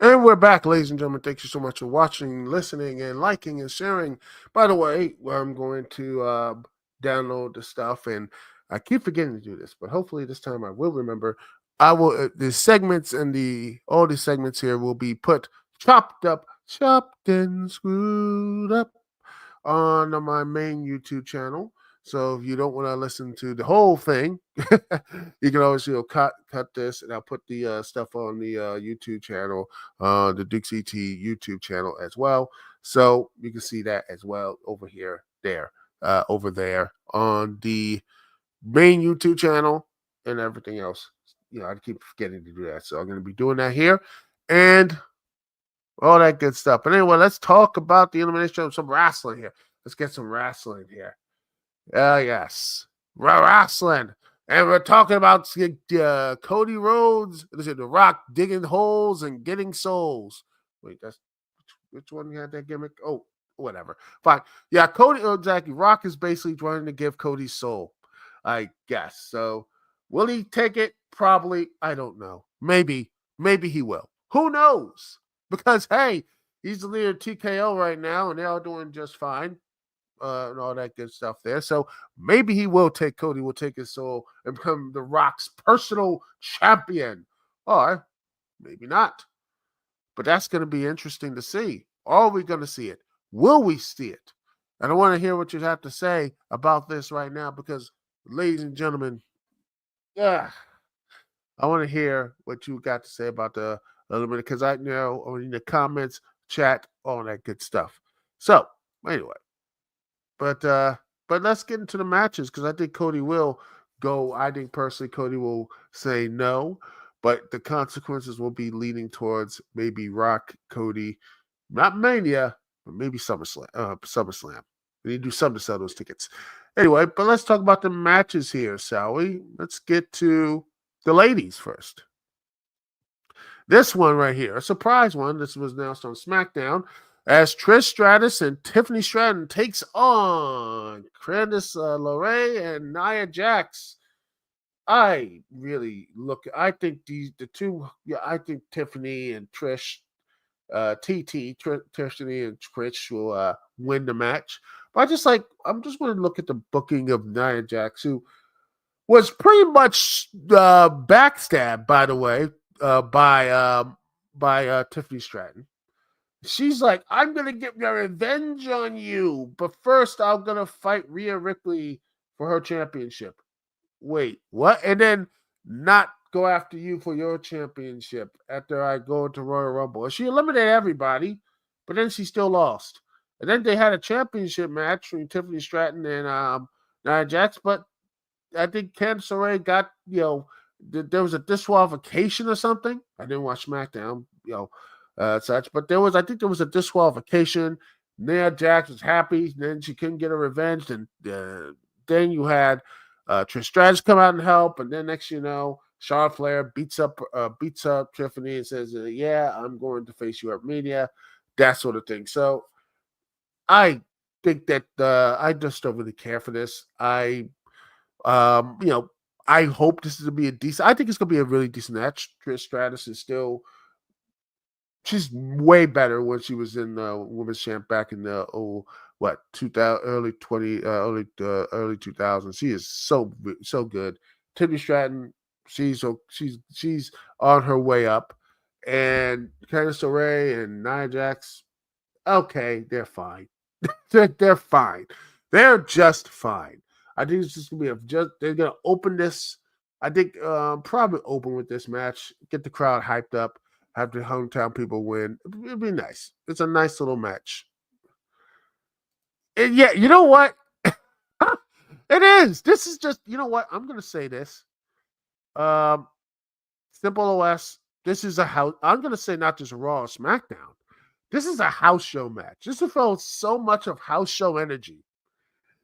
And we're back, ladies and gentlemen. Thank you so much for watching, listening, and liking and sharing. By the way, I'm going to download the stuff, and I keep forgetting to do this, but hopefully this time I will remember. I will the segments and all the segments here will be put chopped and screwed up on my main YouTube channel. So if you don't want to listen to the whole thing, you can always cut this, and I'll put the stuff on the YouTube channel, the Dukect YouTube channel as well. So you can see that as well over there on the main YouTube channel and everything else. I keep forgetting to do that. So I'm going to be doing that here and all that good stuff. But anyway, let's talk about the Elimination Chamber, some wrestling here. Let's get some wrestling here. Yes, wrestling. And we're talking about Cody Rhodes, The Rock digging holes and getting souls. Wait, that's which one had that gimmick? Oh, whatever. Fine. Yeah, Cody, exactly. Rock is basically trying to give Cody soul, I guess. So will he take it? Probably. I don't know. Maybe he will. Who knows? Because, hey, he's the leader of TKO right now, and they're all doing just fine. And all that good stuff there. So maybe Cody will take his soul and become The Rock's personal champion. Or maybe not. But that's going to be interesting to see. Are we going to see it? Will we see it? And I want to hear what you have to say about this right now because, ladies and gentlemen, I want to hear what you got to say about the Elimination, because I know in the comments, chat, all that good stuff. So, anyway. But let's get into the matches because I think Cody will go. I think personally Cody will say no, but the consequences will be leaning towards maybe Rock, Cody, not Mania, but maybe SummerSlam. We need to do something to sell those tickets. Anyway, but let's talk about the matches here, shall we? Let's get to the ladies first. This one right here, a surprise one. This was announced on SmackDown. As Trish Stratus and Tiffany Stratton takes on Candice LeRae and Nia Jax. I think the two, I think Tiffany and Trish, Tiffany and Trish will win the match. But I'm just going to look at the booking of Nia Jax, who was pretty much backstabbed, by the way, by Tiffany Stratton. She's like, I'm going to get my revenge on you, but first I'm going to fight Rhea Ripley for her championship. Wait, what? And then not go after you for your championship after I go into Royal Rumble. She eliminated everybody, but then she still lost. And then they had a championship match between Tiffany Stratton and Nia Jax, but Candice LeRae got, there was a disqualification or something. I didn't watch SmackDown, such, but I think there was a disqualification. Nia Jax was happy, then she couldn't get her revenge, and then you had Trish Stratus come out and help, and then next you know, Charlotte Flair beats up Tiffany and says, "Yeah, I'm going to face you at Mania," that sort of thing. So I think that I just don't really care for this. I hope this is gonna be a decent. I think it's gonna be a really decent match. Trish Stratus is still, she's way better when she was in the women's champ back in the 2000 early 2000s. She is so good. Tiffany Stratton, she's on her way up, and Candice LeRae and Nia Jax, okay, they're fine. They're fine. They're just fine. I think it's just gonna be they're gonna open this. I think probably open with this match, get the crowd hyped up, have the hometown people win. It'd be nice. It's a nice little match. And yeah, you know what? It is. This is just, you know what? I'm gonna say this. Simple OS. This is a house. I'm gonna say not just Raw or SmackDown. This is a house show match. This feels so much of house show energy.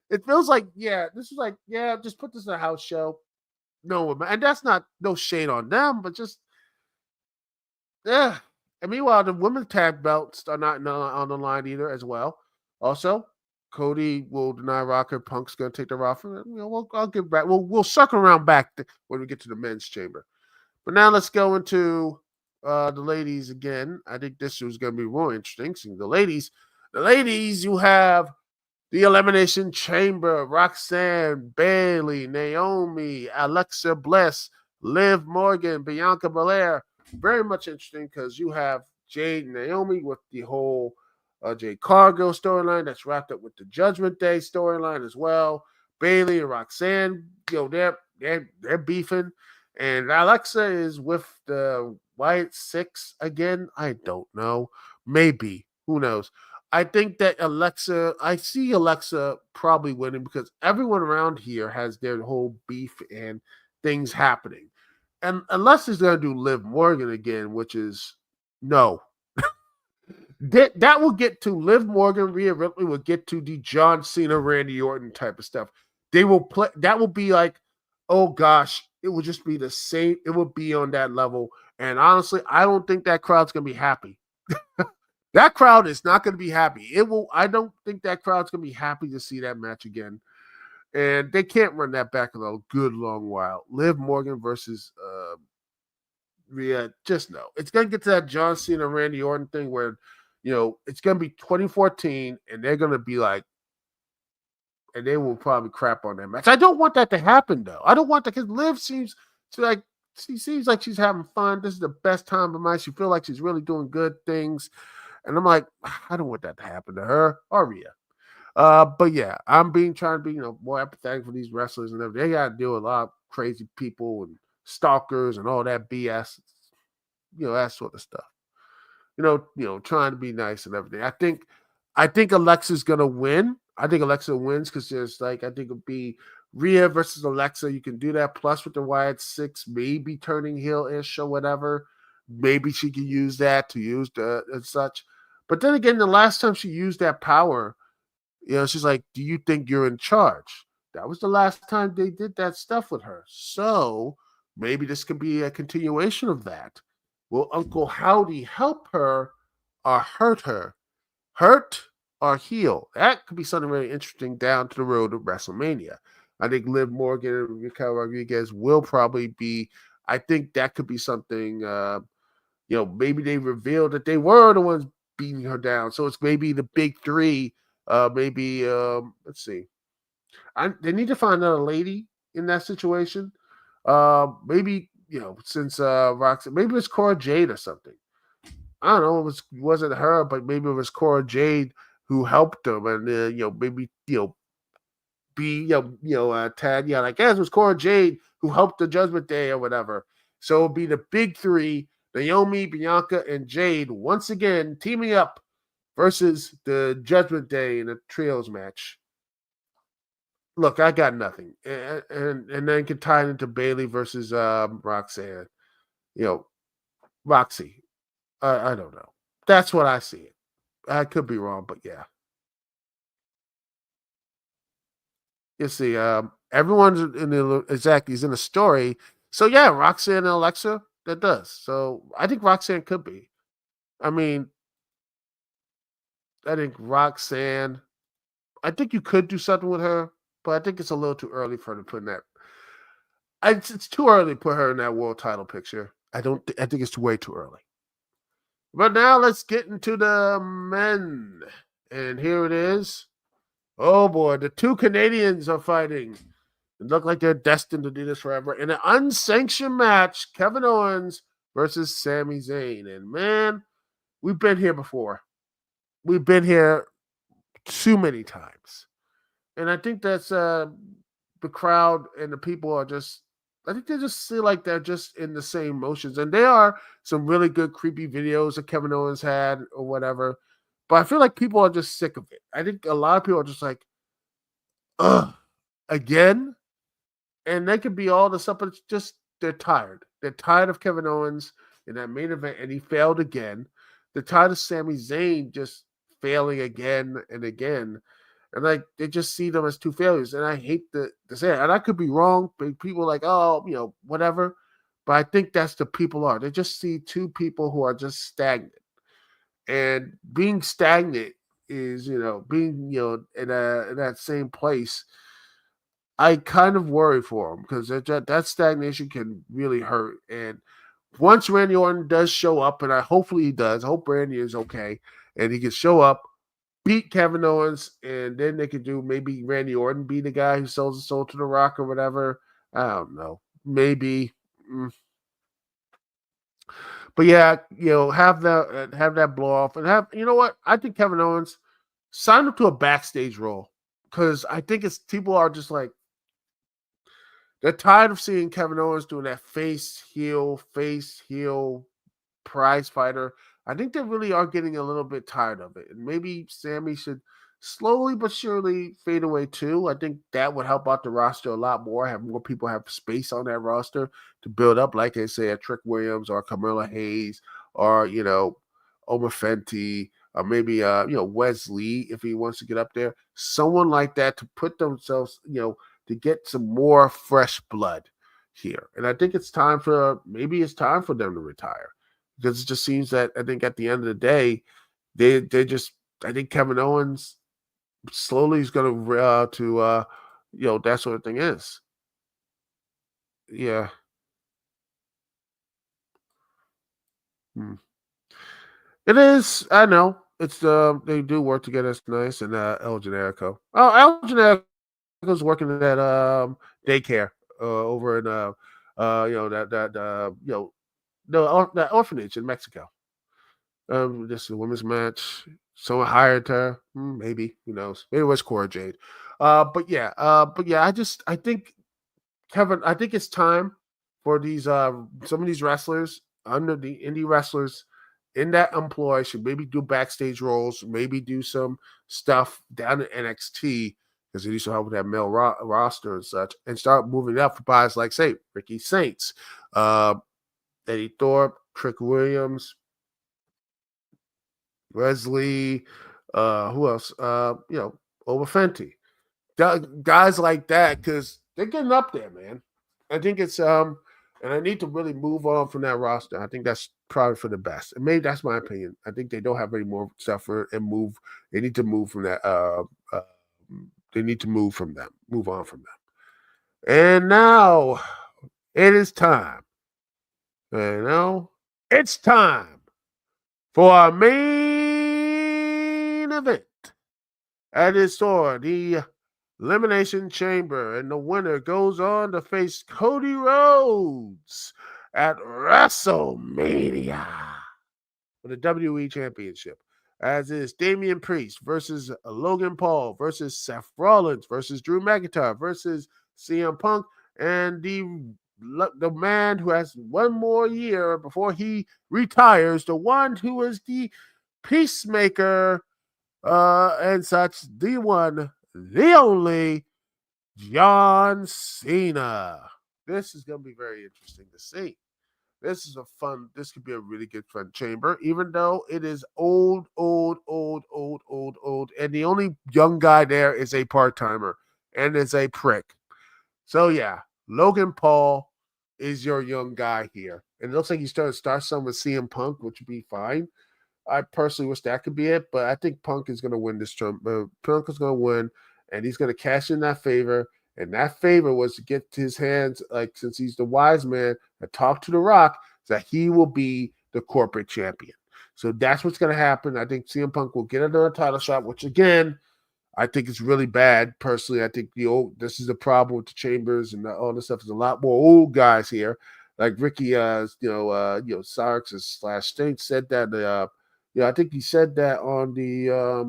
It feels like, just put this in a house show. No, and that's not no shade on them, but just, yeah. And meanwhile, the women's tag belts are not on the line either, as well. Also, Cody will deny Rocker. Punk's going to take the Raw. I'll give back. We'll circle around back when we get to the men's chamber. But now let's go into the ladies again. I think this was going to be more interesting. So the ladies, you have the Elimination Chamber: Roxanne, Bayley, Naomi, Alexa Bliss, Liv Morgan, Bianca Belair. Very much interesting because you have Jade and Naomi with the whole Jade Cargill storyline that's wrapped up with the Judgment Day storyline as well. Bayley and Roxanne, they're beefing, and Alexa is with the Wyatt Six again. I don't know, maybe, who knows. I think that I see Alexa probably winning because everyone around here has their whole beef and things happening. And unless he's going to do Liv Morgan again, which is no. That will get to Liv Morgan, Rhea Ripley will get to the John Cena, Randy Orton type of stuff. They will play, that will be like, oh gosh, it will just be the same. It will be on that level. And honestly, I don't think that crowd's going to be happy. That crowd is not going to be happy. I don't think that crowd's going to be happy to see that match again. And they can't run that back in a good long while. Liv Morgan versus Rhea, just no. It's going to get to that John Cena, Randy Orton thing where, it's going to be 2014 and they're going to be like, and they will probably crap on that match. I don't want that to happen, though. I don't want that because Liv seems like she's having fun. This is the best time of my life. She feels like she's really doing good things. And I'm like, I don't want that to happen to her or Rhea. But yeah, I'm trying to be, more empathetic for these wrestlers and everything. They got to deal with a lot of crazy people and stalkers and all that BS, that sort of stuff. Trying to be nice and everything. I think Alexa's gonna win. I think Alexa wins because I think it'll be Rhea versus Alexa. You can do that. Plus with the Wyatt Six, maybe turning heel-ish or whatever. Maybe she can use that to use and such. But then again, the last time she used that power, she's like, do you think you're in charge? That was the last time they did that stuff with her. So maybe this could be a continuation of that. Will Uncle Howdy help her or hurt her? Hurt or heal? That could be something really interesting down to the road of WrestleMania. I think Liv Morgan and Raquel Rodriguez will probably be, I think that could be something, maybe they revealed that they were the ones beating her down. So it's maybe the big three. Let's see. They need to find another lady in that situation. Maybe, since Roxanne, maybe it's Cora Jade or something. I don't know. It wasn't her, but maybe it was Cora Jade who helped them, and maybe tag. Yeah, I guess it was Cora Jade who helped the Judgment Day or whatever. So it'll be the big three: Naomi, Bianca, and Jade once again teaming up versus the Judgment Day in a trios match. look, I got nothing, and then can tie it into Bailey versus Roxanne. Roxy. I don't know. That's what I see it. I could be wrong, but yeah. You see, everyone's in the exactly is in a story. So yeah, Roxanne and Alexa, that does. So I think Roxanne could be. I mean, I think Roxanne. I think you could do something with her, but I think it's a little too early for her to put in that. It's too early to put her in that world title picture. I don't. I think it's way too early. But now let's get into the men, and here it is. Oh boy, the two Canadians are fighting. It looked like they're destined to do this forever. In an unsanctioned match, Kevin Owens versus Sami Zayn. And man, we've been here before. We've been here too many times. And I think that's the crowd and the people are just, I think they just feel like they're just in the same motions. And there are some really good creepy videos that Kevin Owens had or whatever. But I feel like people are just sick of it. I think a lot of people are just like, ugh, again? And they could be all this stuff, but it's just they're tired. They're tired of Kevin Owens in that main event, and he failed again. They're tired of Sami Zayn just failing again and again. And like they just see them as two failures. And I hate to say it. And I could be wrong, but people are like, oh, whatever. But I think that's the people are. They just see two people who are just stagnant. And being stagnant is, being, in that same place. I kind of worry for him because that stagnation can really hurt. And once Randy Orton does show up, and hopefully he does, I hope Randy is okay, and he can show up, beat Kevin Owens, and then they could do maybe Randy Orton be the guy who sells his soul to The Rock or whatever. I don't know. Maybe. But yeah, have that blow off and have, you know what? I think Kevin Owens sign up to a backstage role because I think it's people are just like, they're tired of seeing Kevin Owens doing that face heel prize fighter. I think they really are getting a little bit tired of it. And maybe Sammy should slowly but surely fade away too. I think that would help out the roster a lot more. Have more people have space on that roster to build up, like I say, a Trick Williams or Carmella Hayes or, Omar Fenty or maybe, Wesley if he wants to get up there. Someone like that to put themselves, to get some more fresh blood here. And I think it's time for them to retire. Because it just seems that I think at the end of the day, I think Kevin Owens slowly is going to that sort of thing is. Yeah. It is. I know. It's they do work together. It's nice. And El Generico. Oh, El Generico's working at daycare over in that orphanage in Mexico. This is a women's match. Someone hired her. Maybe. Who knows? Maybe it was Cora Jade. But yeah. I think it's time for these some of these wrestlers under the indie wrestlers in that employ should maybe do backstage roles, maybe do some stuff down in NXT because they used to help with that male roster and such, and start moving up for guys like, say, Ricky Saints, Eddie Thorpe, Trick Williams, Wesley, who else? Over Fenty. Guys like that, because they're getting up there, man. I think it's and I need to really move on from that roster. I think that's probably for the best. And maybe that's my opinion. I think they don't have any more stuff for and move. They need to move from that. They need to move from them. Move on from them. And now it is time. It's time for our main event. At its door, the Elimination Chamber, and the winner goes on to face Cody Rhodes at WrestleMania for the WWE Championship. As is Damian Priest versus Logan Paul versus Seth Rollins versus Drew McIntyre versus CM Punk, and the man who has one more year before he retires, the one who is the peacemaker and such, the one, the only John Cena. This is going to be very interesting to see. This could be a really good fun chamber, even though it is old. And the only young guy there is a part-timer and is a prick. So yeah, Logan Paul is your young guy here. And it looks like he's starting to start some with CM Punk, which would be fine. I personally wish that could be it, but I think Punk is going to win this term. Punk is going to win, and he's going to cash in that favor. And that favor was to get his hands, like since he's the wise man, and talk to The Rock, that he will be the corporate champion. So that's what's going to happen. I think CM Punk will get another title shot, which again, I think it's really bad. Personally, I think this is the problem with the chambers and all this stuff. There's a lot more old guys here, like Ricky, Sarks / Sting said that. I think he said that on the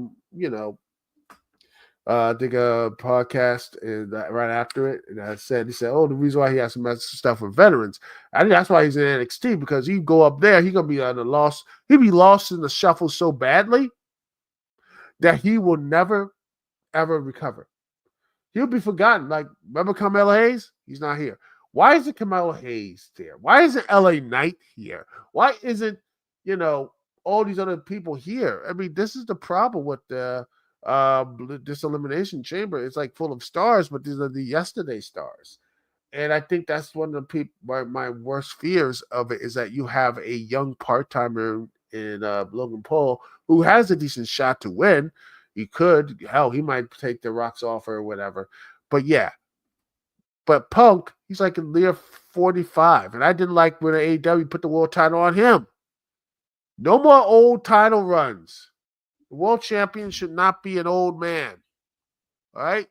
I think a podcast and right after it, and he said, "Oh, the reason why he has some stuff with veterans, I think that's why he's in NXT because he go up there, he gonna be on the loss. He'll be lost in the shuffle so badly that he will never ever recover. He'll be forgotten. Like remember Carmelo Hayes? He's not here. Why isn't Carmelo Hayes there? Why isn't LA Knight here? Why isn't all these other people here? I mean, this is the problem with this Elimination Chamber. It's like full of stars, but these are the yesterday stars. And I think that's one of the my worst fears of it is that you have a young part-timer in Logan Paul who has a decent shot to win. He could, he might take the Rock's offer or whatever. But yeah. But Punk, he's like in near 45. And I didn't like when AEW put the world title on him. No more old title runs. The world champion should not be an old man. All right?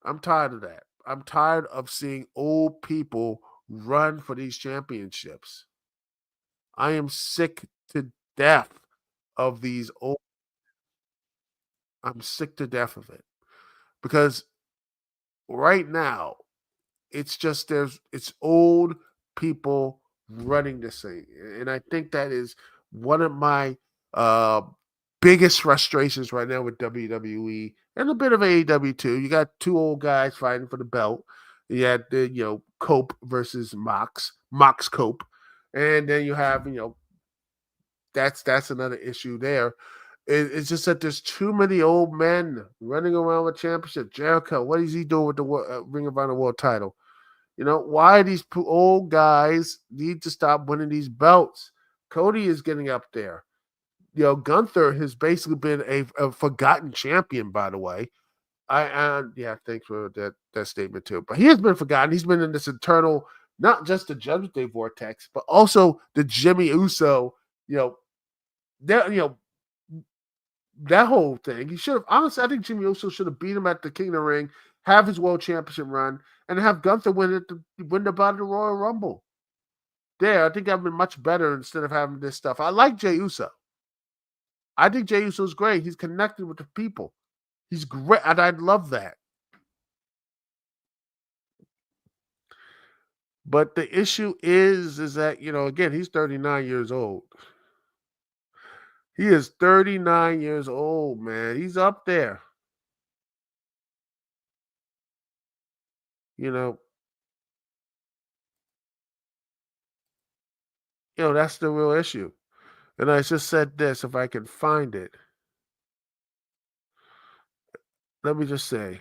I'm tired of that. I'm tired of seeing old people run for these championships. I am sick to death of these old. I'm sick to death of it. Because right now, it's old people running this thing. And I think that is one of my biggest frustrations right now with WWE and a bit of AEW too. You got two old guys fighting for the belt. You had the Cope versus Mox Cope, and then you have that's another issue there. It's just that there's too many old men running around with championship. Jericho, what is he doing with the Ring of Honor World title? Why these old guys need to stop winning these belts? Cody is getting up there. Gunther has basically been a forgotten champion, by the way. Thanks for that statement too. But he has been forgotten. He's been in this eternal, not just the Judgment Day vortex, but also the Jimmy Uso, that whole thing. He should have, honestly, I think Jimmy Uso should have beat him at the King of the Ring, have his world championship run, and have Gunther win the Battle of Royal Rumble. I think I've been much better instead of having this stuff. I like Jey Uso. I think Jey Uso's great. He's connected with the people. He's great, and I love that. But the issue is that, again, he's 39 years old. He is 39 years old, man. He's up there. That's the real issue. And I just said this, if I can find it. Let me just say,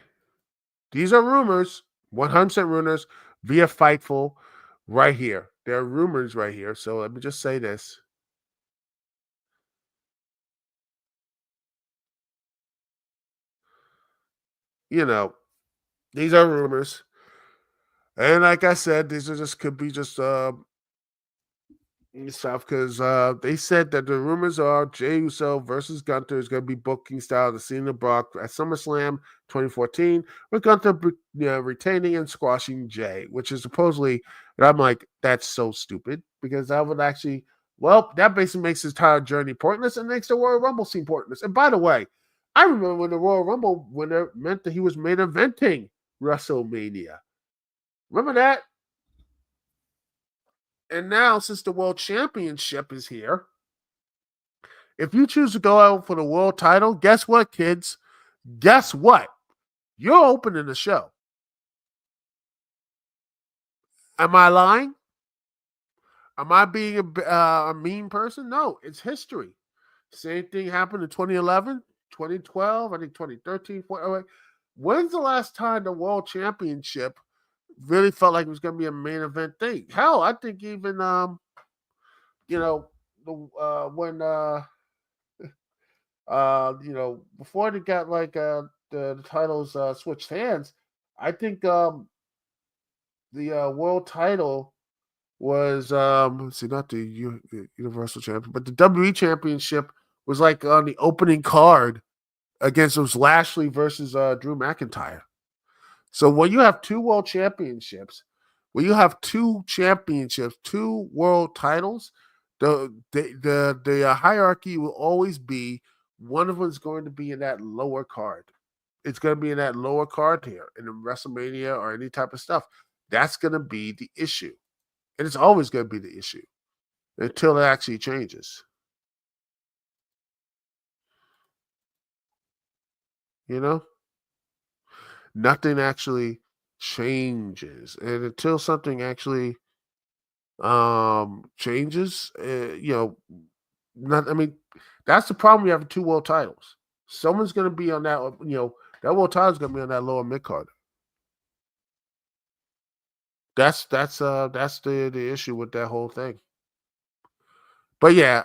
these are rumors, 100% rumors via Fightful right here. There are rumors right here. So let me just say this. These are rumors. And like I said, these could be just stuff because they said that the rumors are Jey Uso versus Gunther is going to be booking style the Cena Brock at SummerSlam 2014, with Gunther retaining and squashing Jey, which is supposedly, and I'm like, that's so stupid because that would actually, that basically makes his entire journey pointless and makes the Royal Rumble seem pointless. And by the way, I remember when the Royal Rumble winner meant that he was main eventing WrestleMania. Remember that? And now, since the World Championship is here, if you choose to go out for the world title, guess what, kids? Guess what? You're opening the show. Am I lying? Am I being a mean person? No, it's history. Same thing happened in 2011, 2012, I think 2013. When's the last time the World Championship really felt like it was going to be a main event thing? Hell, I think even when before they got like the titles switched hands, I think the world title was let's see, not the Universal Champion, but the WWE Championship was like on the opening card against, it was Lashley versus Drew McIntyre. So when you have two world championships, two world titles, the hierarchy will always be one of them is going to be in that lower card. It's going to be in that lower card here in WrestleMania or any type of stuff. That's going to be the issue. And it's always going to be the issue until it actually changes. You know? Nothing actually changes. And until something actually changes, that's the problem. We have two world titles. Someone's going to be on that, that world title is going to be on that lower mid card. That's the issue with that whole thing. But yeah,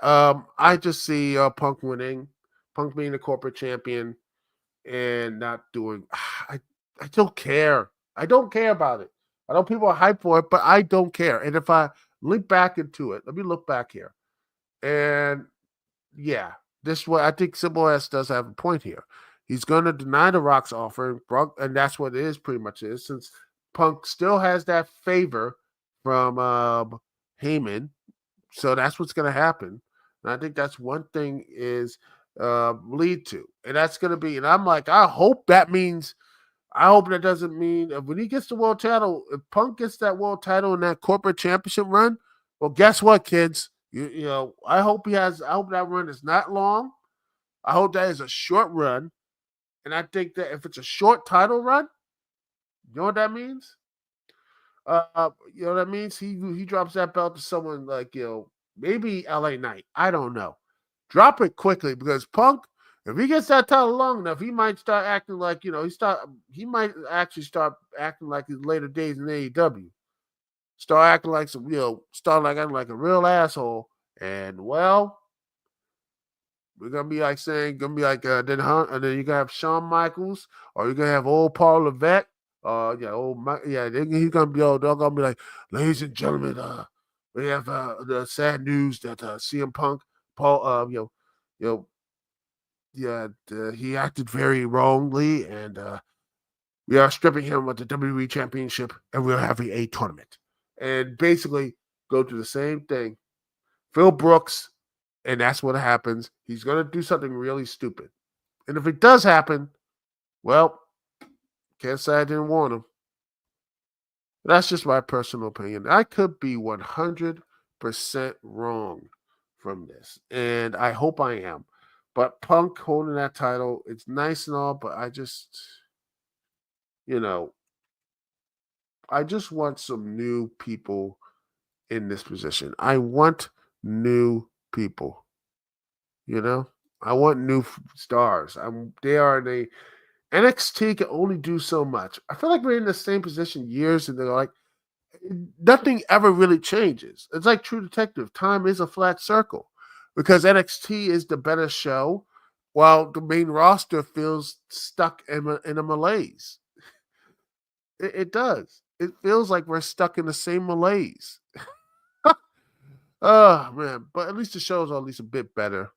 I just see Punk winning, Punk being the corporate champion, and not doing. I don't care. I don't care about it. I know people are hyped for it, but I don't care. And if I link back into it, let me look back here. And yeah, this way I think Simple S does have a point here. He's going to deny the Rock's offer, and that's what it is pretty much is, since Punk still has that favor from Heyman. So that's what's going to happen. And I think that's one thing is lead to. And that's going to be, and I'm like, I hope that doesn't mean when he gets the world title, if Punk gets that world title in that corporate championship run, well, guess what, kids? I hope that run is not long. I hope that is a short run. And I think that if it's a short title run, you know what that means? That means he drops that belt to someone like, maybe LA Knight. I don't know. Drop it quickly, because Punk, if he gets that title long enough, he might start acting like, he might actually start acting like his later days in AEW. Start acting like acting like a real asshole. And well, we're gonna be like then you're gonna have Shawn Michaels, or you're gonna have old Paul Levesque. He's gonna be they're gonna be like, ladies and gentlemen, we have the sad news that CM Punk, Paul, he acted very wrongly, and we are stripping him of the WWE Championship, and we're having a tournament, and basically go through the same thing. Phil Brooks, and that's what happens. He's gonna do something really stupid, and if it does happen, well, can't say I didn't warn him. That's just my personal opinion. I could be 100% wrong from this, and I hope I am. But Punk holding that title, it's nice and all, but I just, I just want some new people in this position. I want new people. I want new stars. NXT can only do so much. I feel like we're in the same position years, and they're like, nothing ever really changes. It's like True Detective. Time is a flat circle, because NXT is the better show, while the main roster feels stuck in a malaise. It does. It feels like we're stuck in the same malaise. Oh, man. But at least the shows are at least a bit better.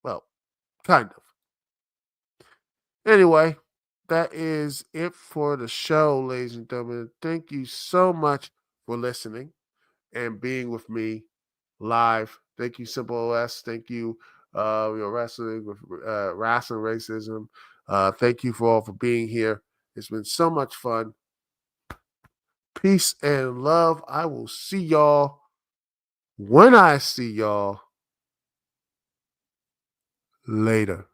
Well, kind of. Anyway, that is it for the show, ladies and gentlemen. Thank you so much for listening and being with me live. Thank you, Simple OS. Thank you, Wrestling with Wrestling Racism. Thank you for all for being here. It's been so much fun. Peace and love. I will see y'all when I see y'all later.